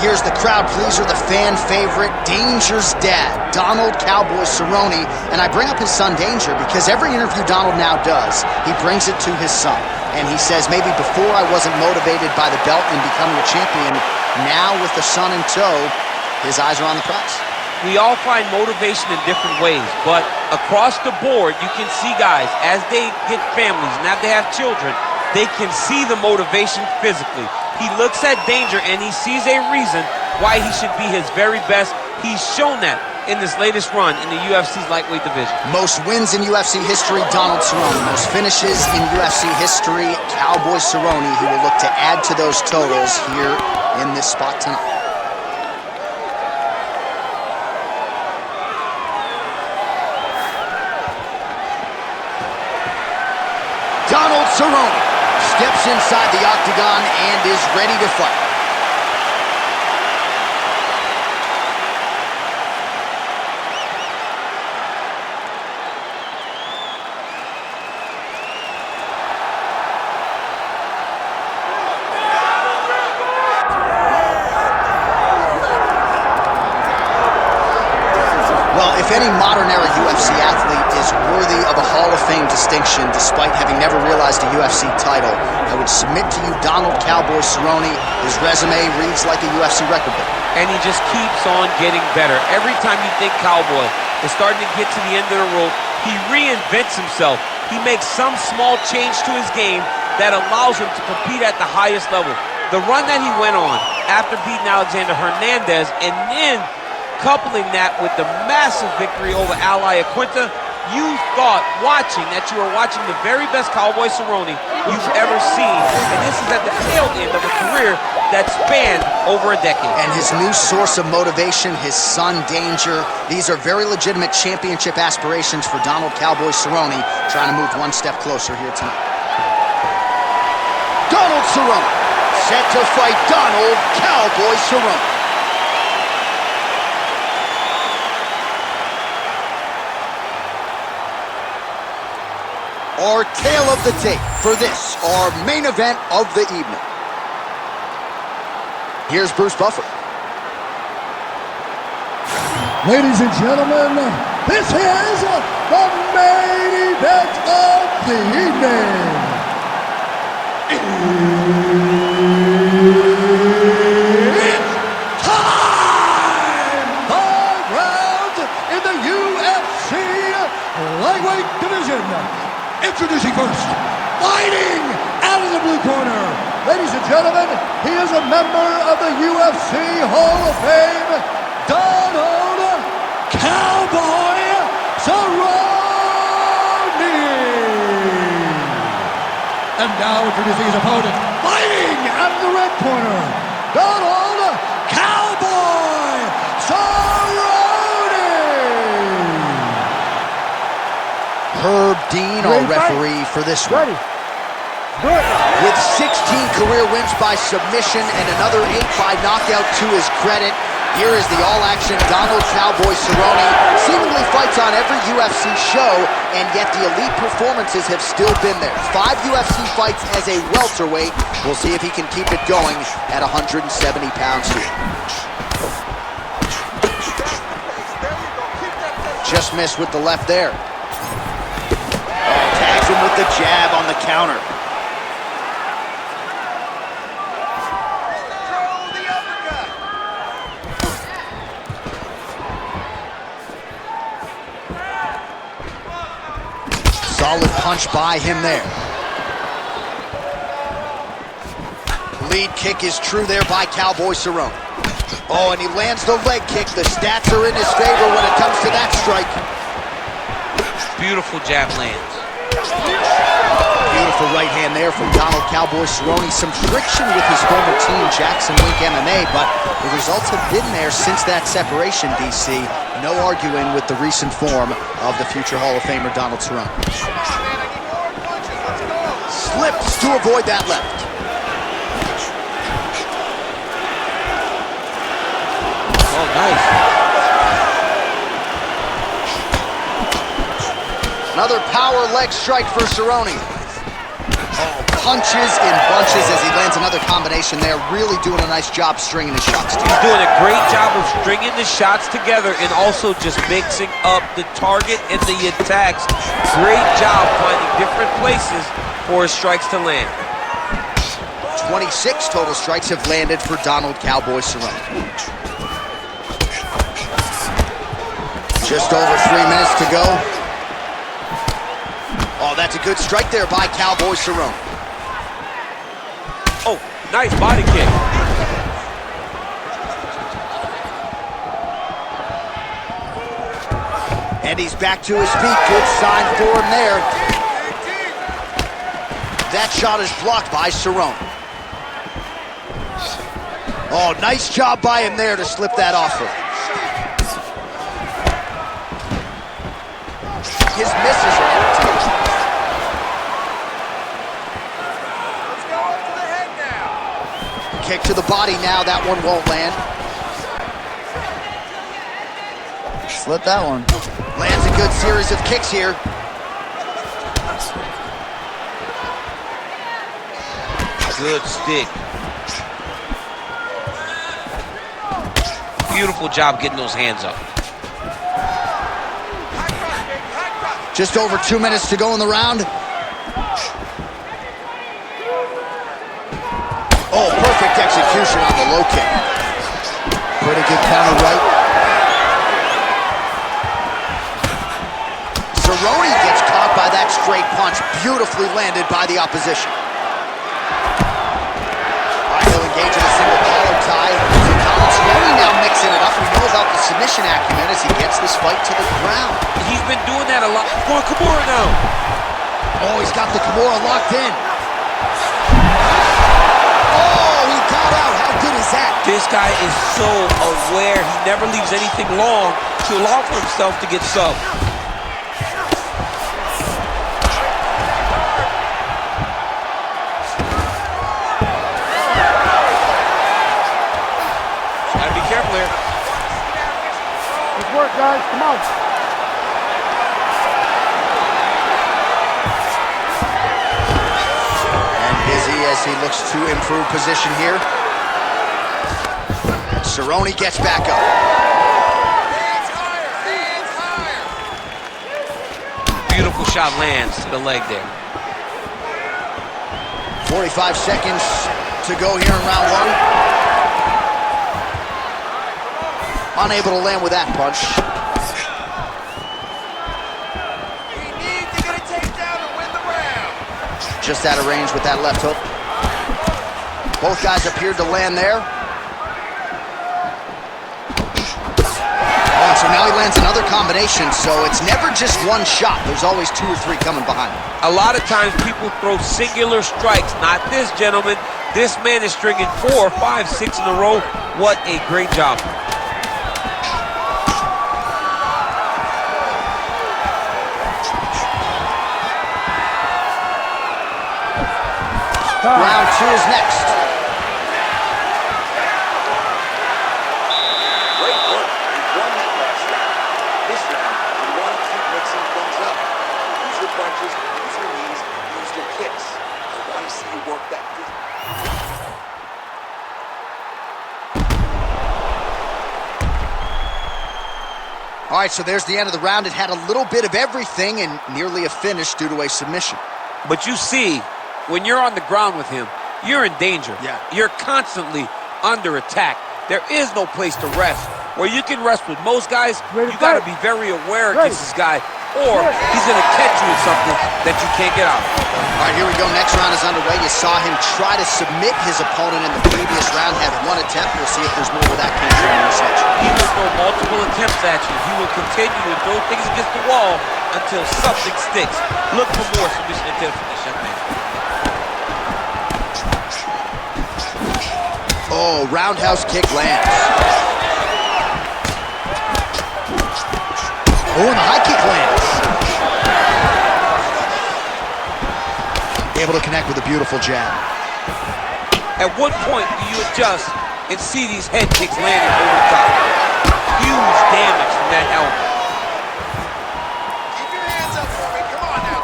here's the crowd pleaser, the fan favorite, Danger's dad, Donald Cowboy Cerrone. And I bring up his son Danger because every interview Donald now does, he brings it to his son. And he says, maybe before I wasn't motivated by the belt and becoming a champion, now with the son in tow, his eyes are on the prize. We all find motivation in different ways, but across the board, you can see guys, as they get families and as they have children, they can see the motivation physically. He looks at Danger and he sees a reason why he should be his very best. He's shown that in this latest run in the UFC's lightweight division. Most wins in UFC history, Donald Cerrone. Most finishes in UFC history, Cowboy Cerrone. He will look to add to those totals here in this spot tonight. Donald Cerrone steps inside the octagon and is ready to fight. Well, if any modern-era UFC athlete is worthy of a Hall of Fame distinction, despite having never realized a UFC title, I would submit to you Donald Cowboy Cerrone. His resume reads like a UFC record book. And he just keeps on getting better. Every time you think Cowboy is starting to get to the end of the rope, he reinvents himself. He makes some small change to his game that allows him to compete at the highest level. The run that he went on after beating Alexander Hernandez and then coupling that with the massive victory over Ally Aquinta, you thought watching that you were watching the very best Cowboy Cerrone you've ever seen. And this is at the tail end of a career that spanned over a decade. And his new source of motivation, his son Danger. These are very legitimate championship aspirations for Donald Cowboy Cerrone, trying to move one step closer here tonight. Donald Cerrone, set to fight Donald Cowboy Cerrone. Our tale of the tape for this, our main event of the evening. Here's Bruce Buffer. Ladies and gentlemen, this is the main event of the evening. It's time! 5 rounds in the UFC lightweight division. Introducing first, fighting out of the blue corner. Ladies and gentlemen, he is a member of the UFC Hall of Fame, Donald Cowboy Cerrone. And now introducing his opponent, fighting out of the red corner, Donald Cowboy Cerrone. Herb Dean, our referee for this one. With 16 career wins by submission and another 8 by knockout to his credit, here is the all-action Donald Cowboy Cerrone. Seemingly fights on every UFC show, and yet the elite performances have still been there. 5 UFC fights as a welterweight. We'll see if he can keep it going at 170 pounds here. Just missed with the left there. Tags him with the jab on the counter. Solid punch by him there. Lead kick is true there by Cowboy Cerrone. Oh, and he lands the leg kick. The stats are in his favor when it comes to that strike. Beautiful jab lands. Beautiful right hand there from Donald Cowboy Cerrone. Some friction with his former team, Jackson Link MMA, but the results have been there since that separation, DC. No arguing with the recent form of the future Hall of Famer, Donald Cerrone. Slips to avoid that left. Oh, nice. Another power leg strike for Cerrone. Oh, punches in bunches as he lands another combination there. Really doing a nice job stringing his shots together. He's doing a great job of stringing the shots together and also just mixing up the target and the attacks. Great job finding different places for his strikes to land. 26 total strikes have landed for Donald Cowboy Cerrone. Just over 3 minutes to go. Oh, that's a good strike there by Cowboy Cerrone. Oh, nice body kick. And he's back to his feet. Good sign for him there. That shot is blocked by Cerrone. Oh, nice job by him there to slip that off of him. His misses are entertaining. Let's go up to the head now. Kick to the body now. That one won't land. Slip that one. Lands a good series of kicks here. Good stick. Beautiful job getting those hands up. Just over 2 minutes to go in the round. Oh, perfect execution on the low kick. Pretty good counter right. Cerrone gets caught by that straight punch. Beautifully landed by the opposition. All right, he'll engage in a single collar tie. Cerrone now mixing it up. We know about the submission acumen as he gets this fight to the ground. He's been doing that a lot. Going Kimura now. Oh, he's got the Kimura locked in. Oh, he got out. How good is that? This guy is so aware. He never leaves anything long to allow for himself to get subbed. Gotta be careful here. Good work, guys. Come on. As he looks to improve position here. Cerrone gets back up. Hands higher, hands higher. Beautiful shot lands to the leg there. 45 seconds to go here in round one. Unable to land with that punch. We need to get a takedown to win the round. Just out of range with that left hook. Both guys appeared to land there. Oh, so now he lands another combination, so it's never just one shot. There's always 2 or 3 coming behind him. A lot of times people throw singular strikes. Not this gentleman. This man is stringing 4, 5, 6 in a row. What a great job. Round 2 is next. Great work. You won that last round. This round, you want to keep mixing things up. Use your punches, use your knees, use your kicks. I want to see you work that good. All right, so there's the end of the round. It had a little bit of everything and nearly a finish due to a submission. But you see, when you're on the ground with him, you're in danger. Yeah. You're constantly under attack. There is no place to rest. Where you can rest with most guys, you got to be very aware against this guy, or he's going to catch you with something that you can't get out. All right, here we go. Next round is underway. You saw him try to submit his opponent in the previous round, had one attempt. We'll see if there's more where that came from in this section. He will throw multiple attempts at you. He will continue to throw things against the wall until something sticks. Look for more submission attempts from this young man. Oh, roundhouse kick lands. Oh, and the high kick lands. Able to connect with a beautiful jab. At what point do you adjust and see these head kicks landing over the top? Huge damage from that elbow. Keep your hands up for me. Come on now.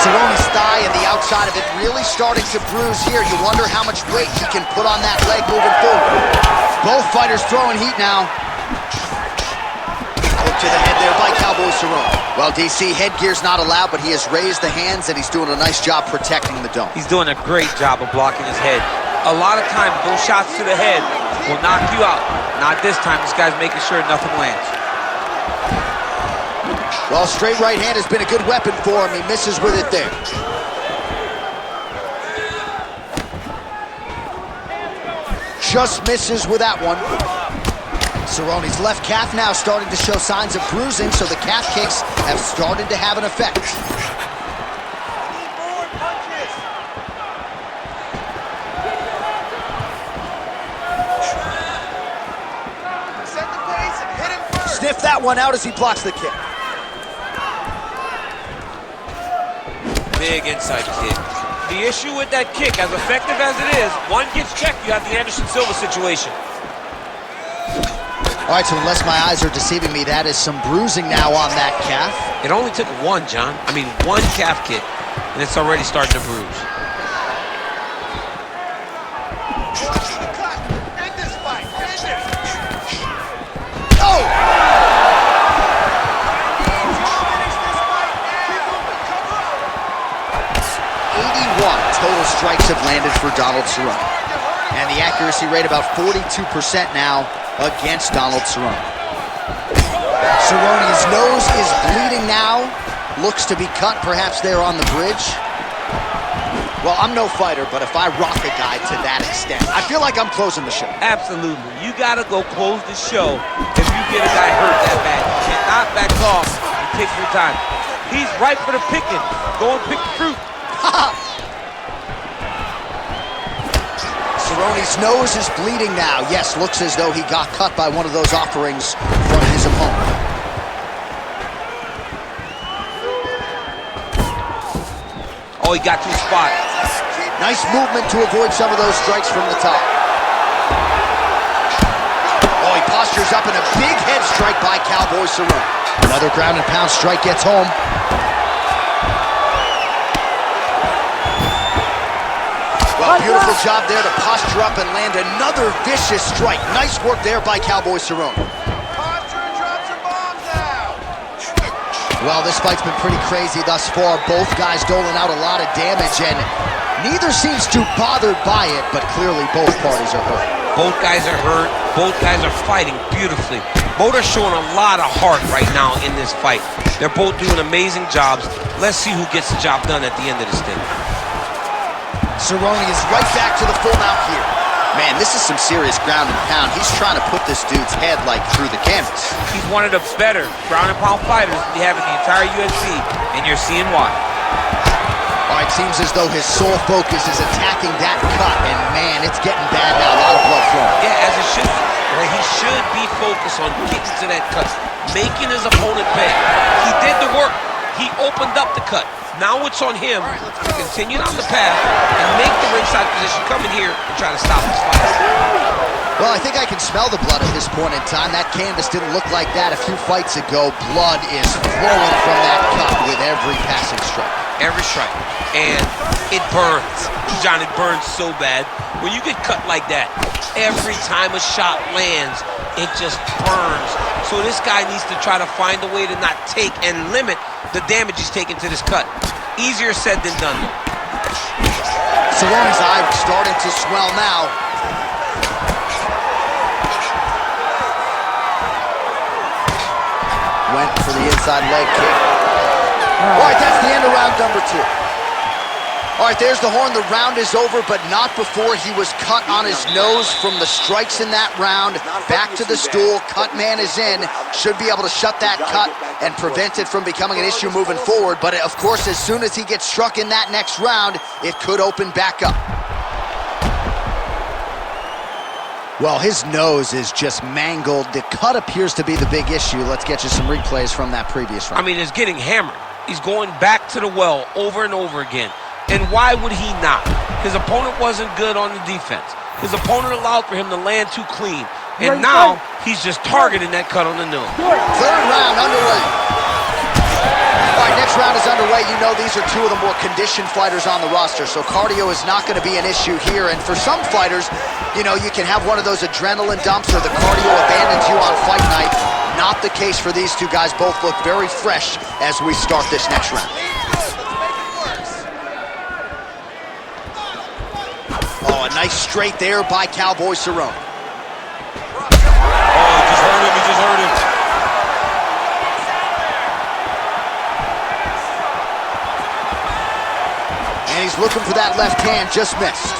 Cerrone's thigh and the outside of it really starting to bruise here. You wonder how much weight he can put on that leg moving forward. Both fighters throwing heat now. Hook to the head there by Cowboy Cerrone. Well, DC, headgear's not allowed, but he has raised the hands and he's doing a nice job protecting the dome. He's doing a great job of blocking his head. A lot of times, those shots to the head will knock you out. Not this time. This guy's making sure nothing lands. Well, straight right hand has been a good weapon for him. He misses with it there. Just misses with that one. Cerrone's left calf now starting to show signs of bruising, so the calf kicks have started to have an effect. Sniff that one out as he blocks the kick. Big inside kick. The issue with that kick, as effective as it is, one gets checked, you have the Anderson Silva situation. All right, so unless my eyes are deceiving me, that is some bruising now on that calf. It only took one, John. I mean, one calf kick, and it's already starting to bruise. Oh! 81 total strikes have landed for Donald Cerrone. And the accuracy rate about 42% now against Donald Cerrone. Cerrone's nose is bleeding now. Looks to be cut, perhaps there on the bridge. Well, I'm no fighter, but if I rock a guy to that extent, I feel like I'm closing the show. Absolutely. You got to go close the show if you get a guy hurt that bad. You cannot back off and take your time. He's ripe for the picking. Go and pick the fruit. Cerrone's nose is bleeding now. Yes, looks as though he got cut by one of those offerings from his opponent. Oh, he got to the spot. Nice movement to avoid some of those strikes from the top. Oh, he postures up in a big head strike by Cowboy Cerrone. Another ground and pound strike gets home. Well, beautiful job there to posture up and land another vicious strike. Nice work there by Cowboy Cerrone. Well, this fight's been pretty crazy thus far. Both guys doling out a lot of damage, and neither seems too bothered by it, but clearly both parties are hurt. Both guys are hurt. Both guys are fighting beautifully. Both are showing a lot of heart right now in this fight. They're both doing amazing jobs. Let's see who gets the job done at the end of this thing. Cerrone is right back to the full mount here. Man, this is some serious ground and pound. He's trying to put this dude's head like through the canvas. He's one of the better ground and pound fighters we have in the entire UFC, and you're seeing why. All right, seems as though his sole focus is attacking that cut, and man, it's getting bad now. A lot of blood flowing. Yeah, as it should be. He should be focused on getting to that cut, making his opponent pay. He did the work. He opened up the cut. Now it's on him to continue down the path and make the ringside position, come in here and try to stop this fight. Well, I think I can smell the blood at this point in time. That canvas didn't look like that a few fights ago. Blood is flowing from that cut with every passing strike. Every strike. And it burns. John, it burns so bad. When you get cut like that, every time a shot lands, it just burns. So this guy needs to try to find a way to not take and limit the damage he's taking to this cut. Easier said than done. Cerrone's eye starting to swell now. Went for the inside leg kick. All right, that's the end of round number 2. All right, there's the horn. The round is over, but not before he was cut on his nose from the strikes in that round. Back to the stool. Cut man is in. Should be able to shut that cut and prevent it from becoming an issue moving forward. But, of course, as soon as he gets struck in that next round, it could open back up. Well, his nose is just mangled. The cut appears to be the big issue. Let's get you some replays from that previous round. I mean, it's getting hammered. He's going back to the well over and over again. And why would he not? His opponent wasn't good on the defense. His opponent allowed for him to land too clean. And now he's just targeting that cut on the nose. Third round underway. All right, next round is underway. You know these are two of the more conditioned fighters on the roster, so cardio is not going to be an issue here. And for some fighters, you know, you can have one of those adrenaline dumps or the cardio abandons you on fight night. Not the case for these two guys. Both look very fresh as we start this next round. Oh, a nice straight there by Cowboy Cerrone. Oh, he just hurt him. He just hurt him. And he's looking for that left hand, just missed.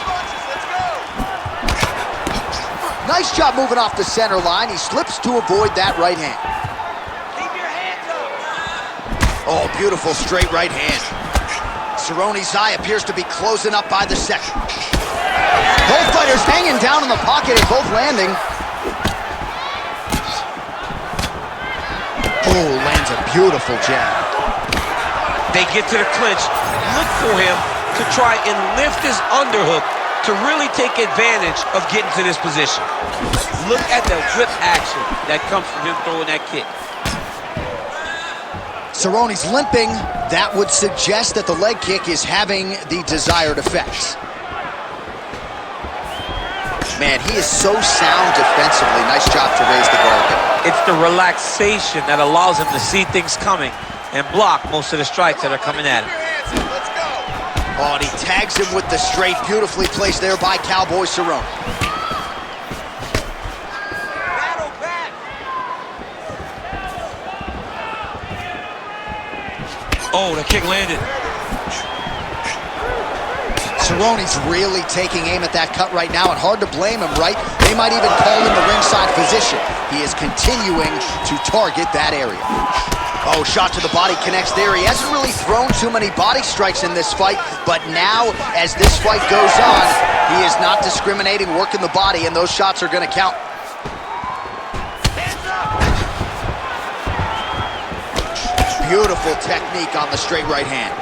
Nice job moving off the center line. He slips to avoid that right hand. Keep your hands up. Oh, beautiful straight right hand. Cerrone's eye appears to be closing up by the second. Both fighters hanging down in the pocket and both landing. Oh, lands a beautiful jab. They get to the clinch. Look for him to try and lift his underhook to really take advantage of getting to this position. Look at the whip action that comes from him throwing that kick. Cerrone's limping. That would suggest that the leg kick is having the desired effects. Man, he is so sound defensively. Nice job to raise the guard there. It's the relaxation that allows him to see things coming and block most of the strikes that are coming at him. Let's go. Oh, and he tags him with the straight. Beautifully placed there by Cowboy Cerrone. Battle back. Oh, the kick landed. Cerrone's really taking aim at that cut right now, and hard to blame him, right? They might even call him the ringside physician. He is continuing to target that area. Oh, shot to the body connects there. He hasn't really thrown too many body strikes in this fight, but now, as this fight goes on, he is not discriminating, working the body, and those shots are going to count. Beautiful technique on the straight right hand.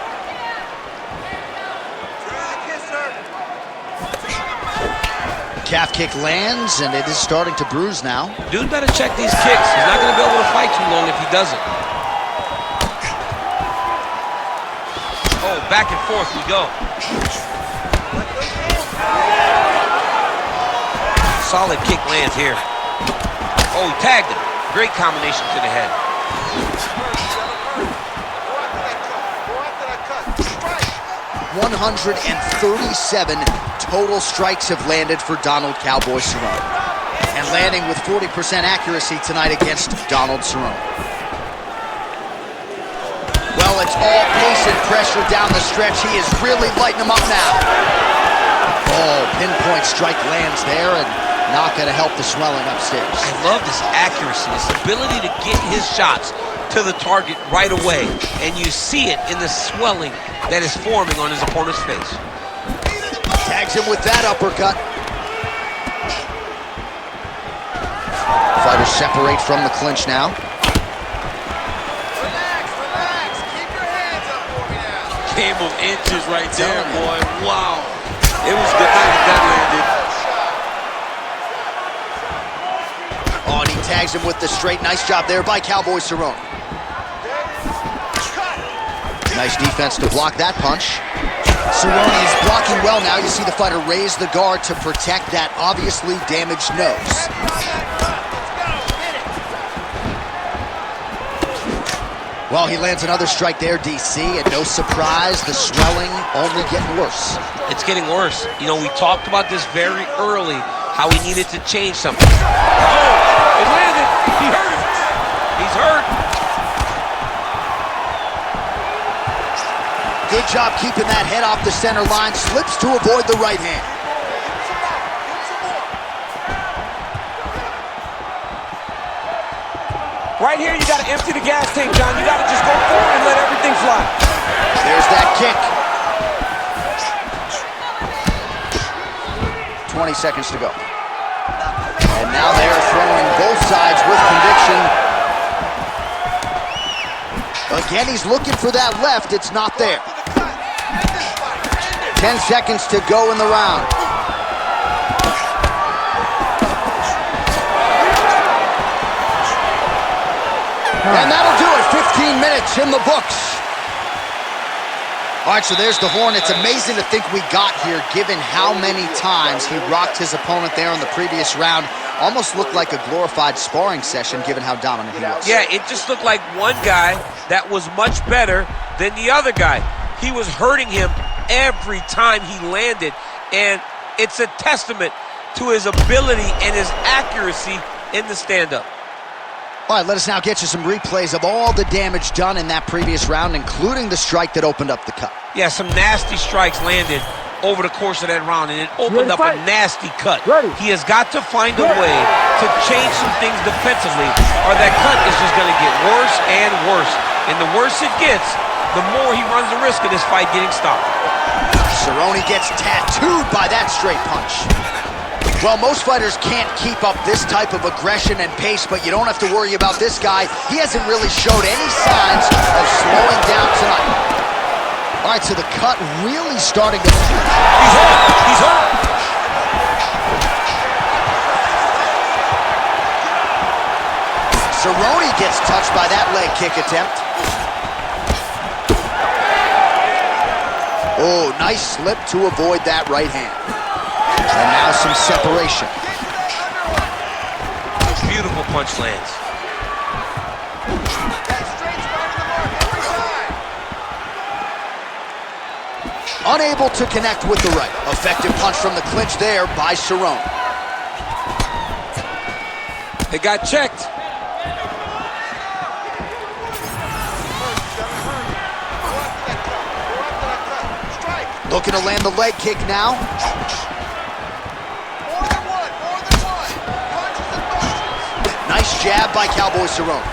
Calf kick lands, and it is starting to bruise now. Dude better check these kicks. He's not going to be able to fight too long if he doesn't. Oh, back and forth we go. Solid kick lands here. Oh, he tagged him. Great combination to the head. 137 total strikes have landed for Donald Cowboy Cerrone. And landing with 40% accuracy tonight against Donald Cerrone. Well, it's all pace and pressure down the stretch. He is really lighting them up now. Oh, pinpoint strike lands there, and not going to help the swelling upstairs. I love this accuracy, this ability to get his shots to the target right away. And you see it in the swelling that is forming on his opponent's face. Tags him with that uppercut. Fighters separate from the clinch now. Relax. Keep your hands up for me now. Game of inches right there, boy. Wow. It was good night if that landed. Oh, and he tags him with the straight. Nice job there by Cowboy Cerrone. Nice defense to block that punch. Cerrone is blocking well now. You see the fighter raise the guard to protect that obviously damaged nose. Well, he lands another strike there, DC, and no surprise, the swelling only getting worse. It's getting worse. You know, we talked about this very early, how he needed to change something. Oh, it landed. He hurt him. He's hurt. Good job keeping that head off the center line. Slips to avoid the right hand. Right here, you got to empty the gas tank, John. You got to just go forward and let everything fly. There's that kick. 20 seconds to go. And now they're throwing both sides with conviction. Again, he's looking for that left. It's not there. 10 seconds to go in the round. And that'll do it. 15 minutes in the books. All right, so there's the horn. It's amazing to think we got here, given how many times he rocked his opponent there in the previous round. Almost looked like a glorified sparring session, given how dominant he was. Yeah, it just looked like one guy that was much better than the other guy. He was hurting him every time he landed, and it's a testament to his ability and his accuracy in the stand-up. All right, let us now get you some replays of all the damage done in that previous round, including the strike that opened up the cut. Yeah, some nasty strikes landed over the course of that round, and it opened up a nasty cut. He has got to find a way to change some things defensively, or that cut is just going to get worse and worse. And the worse it gets, the more he runs the risk of this fight getting stopped. Cerrone gets tattooed by that straight punch. Well, most fighters can't keep up this type of aggression and pace, but you don't have to worry about this guy. He hasn't really showed any signs of slowing down tonight. All right, so the cut really starting to... He's hurt! He's hurt! Cerrone gets touched by that leg kick attempt. Oh, nice slip to avoid that right hand. And now some separation. Beautiful punch lands. Unable to connect with the right. Effective punch from the clinch there by Cerrone. They got checked. Looking to land the leg kick now. Nice jab by Cowboy Cerrone.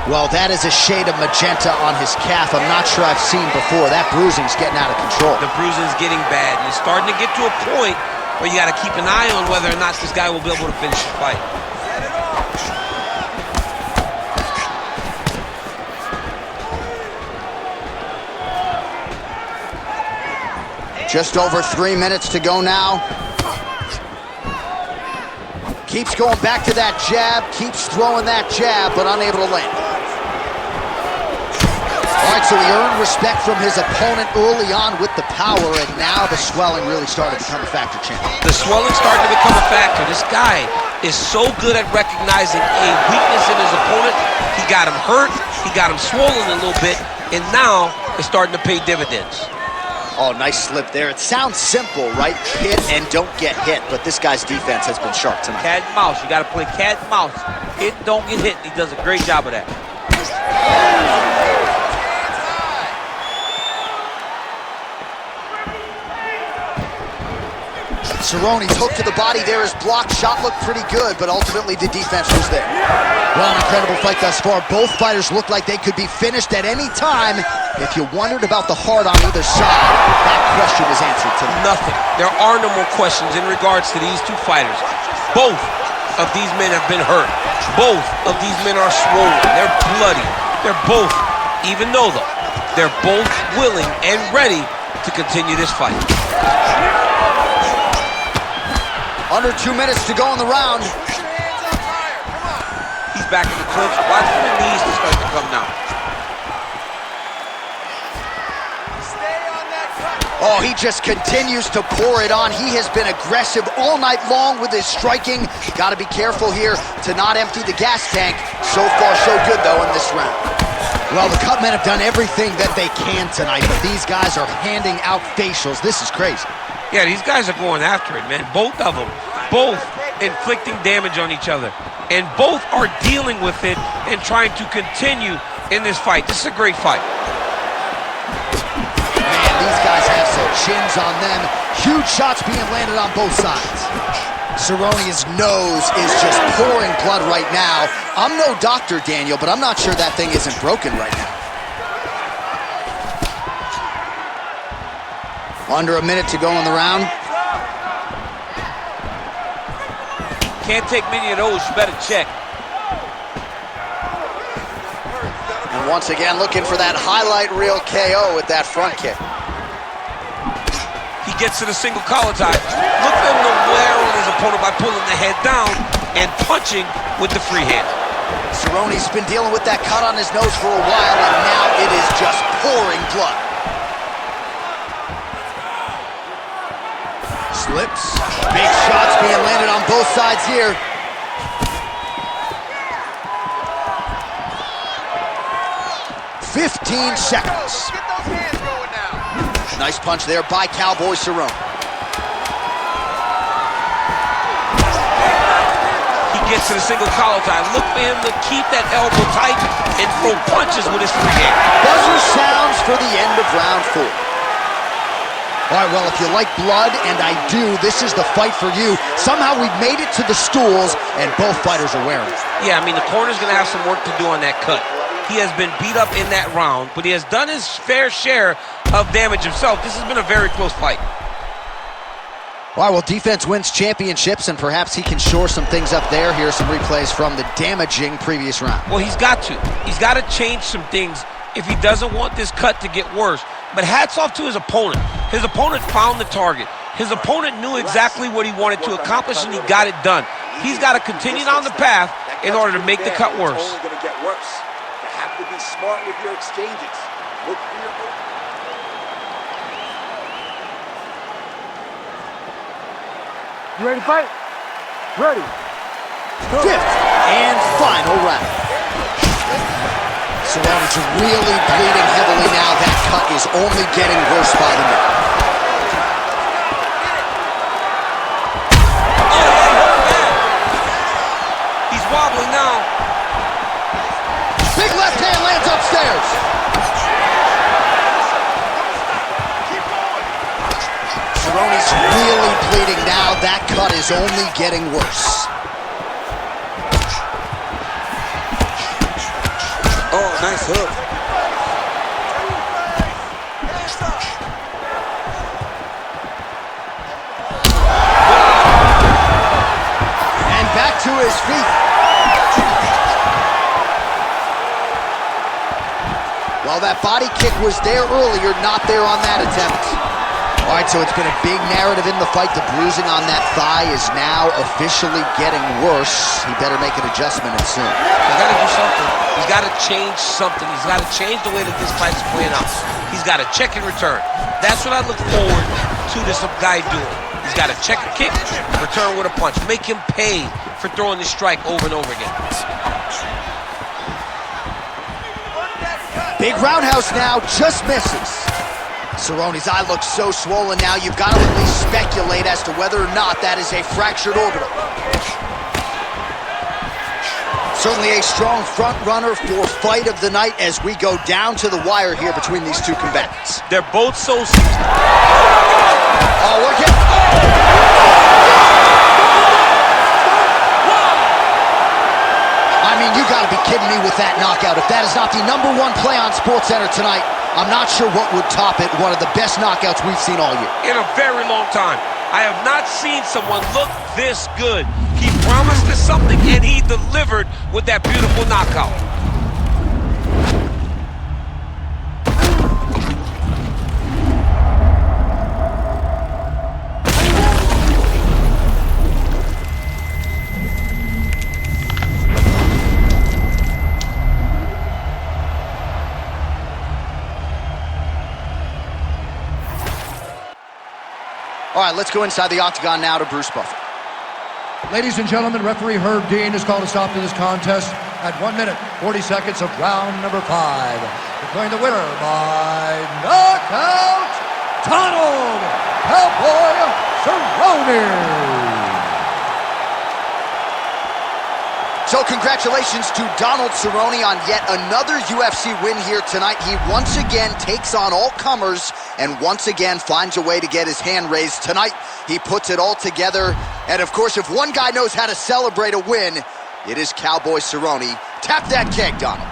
Well, that is a shade of magenta on his calf. I'm not sure I've seen before. That bruising's getting out of control. The bruising's getting bad, and it's starting to get to a point where you got to keep an eye on whether or not this guy will be able to finish the fight. Just over 3 minutes to go now. Keeps going back to that jab, keeps throwing that jab, but unable to land. All right, so he earned respect from his opponent early on with the power, and now the swelling really started to become a factor, champ. The swelling's starting to become a factor. This guy is so good at recognizing a weakness in his opponent. He got him hurt, he got him swollen a little bit, and now it's starting to pay dividends. Oh, nice slip there. It sounds simple, right? Hit and don't get hit, but this guy's defense has been sharp tonight. Cat and mouse. You got to play cat and mouse. Hit, don't get hit. He does a great job of that. Cerrone's hook to the body there is blocked. Shot looked pretty good, but ultimately the defense was there. Well, an incredible fight thus far. Both fighters look like they could be finished at any time. If you wondered about the heart on either side, that question is answered tonight. Nothing. There are no more questions in regards to these two fighters. Both of these men have been hurt. Both of these men are swollen. They're bloody. They're both, even though they're both willing and ready to continue this fight. Under 2 minutes to go in the round. He's back in the clinch. Watch for the knees to start to come now. Oh, he just continues to pour it on. He has been aggressive all night long with his striking. Got to be careful here to not empty the gas tank. So far, so good, though, in this round. Well, the Cut men have done everything that they can tonight, but these guys are handing out facials. This is crazy. Yeah, these guys are going after it, man. Both of them. Both inflicting damage on each other. And both are dealing with it and trying to continue in this fight. This is a great fight. Man, these guys have some chins on them. Huge shots being landed on both sides. Cerrone's nose is just pouring blood right now. I'm no doctor, Daniel, but I'm not sure that thing isn't broken right now. Under a minute to go in the round. Can't take many of those. You better check. And once again, looking for that highlight reel KO with that front kick. He gets to the single collar tie. Look for him to wear on his opponent by pulling the head down and punching with the free hand. Cerrone's been dealing with that cut on his nose for a while, and now it is just pouring blood. Slips. Big shots being landed on both sides here. "15 seconds. Get those hands going now. Nice punch there by Cowboy Cerrone. He gets to the single collar tie. Look for him to keep that elbow tight and throw punches with his free hand. Buzzer sounds for the end of round 4. All right, well, if you like blood, and I do, this is the fight for you. Somehow we've made it to the stools, and both fighters are wearing it. Yeah, I mean, the corner's going to have some work to do on that cut. He has been beat up in that round, but he has done his fair share of damage himself. This has been a very close fight. All right, well, defense wins championships, and perhaps he can shore some things up there. Here are some replays from the damaging previous round. Well, he's got to. He's got to change some things if he doesn't want this cut to get worse. But hats off to his opponent. His opponent found the target. His opponent knew exactly what he wanted to accomplish, and he got it done. He's got to continue down the path in order to make the cut worse. It's only going to get worse. You have to be smart with your exchanges. Look for your move. You ready to fight? Ready. Fifth and final round. Cerrone's really bleeding heavily now. That cut is only getting worse by the minute. Oh, that hurt bad. He's wobbling now. Big left hand lands upstairs. Cerrone's really bleeding now. That cut is only getting worse. Oh, nice hook. And back to his feet. Well, that body kick was there earlier, not there on that attempt. All right, so it's been a big narrative in the fight. The bruising on that thigh is now officially getting worse. He better make an adjustment and soon. He's got to do something. He's got to change something. He's got to change the way that this fight is playing out. He's got to check and return. That's what I look forward to this guy doing. He's got to check a kick, return with a punch. Make him pay for throwing this strike over and over again. Big roundhouse now, just misses. Cerrone's eye looks so swollen now, you've got to at least speculate as to whether or not that is a fractured orbital. Certainly a strong front runner for fight of the night as we go down to the wire here between these two combatants. They're both so... Oh, look at... I mean, you gotta be kidding me with that knockout. If that is not the #1 play on SportsCenter tonight, I'm not sure what would top it. One of the best knockouts we've seen all year. In a very long time. I have not seen someone look this good. He promised us something, and he delivered with that beautiful knockout. All right, let's go inside the octagon now to Bruce Buffer. Ladies and gentlemen, referee Herb Dean has called a stop to this contest at 1 minute, 40 seconds of round number 5. Declaring the winner by knockout, Donald Cowboy Cerrone. So congratulations to Donald Cerrone on yet another UFC win here tonight. He once again takes on all comers and once again finds a way to get his hand raised. Tonight, he puts it all together. And of course, if one guy knows how to celebrate a win, it is Cowboy Cerrone. Tap that keg, Donald.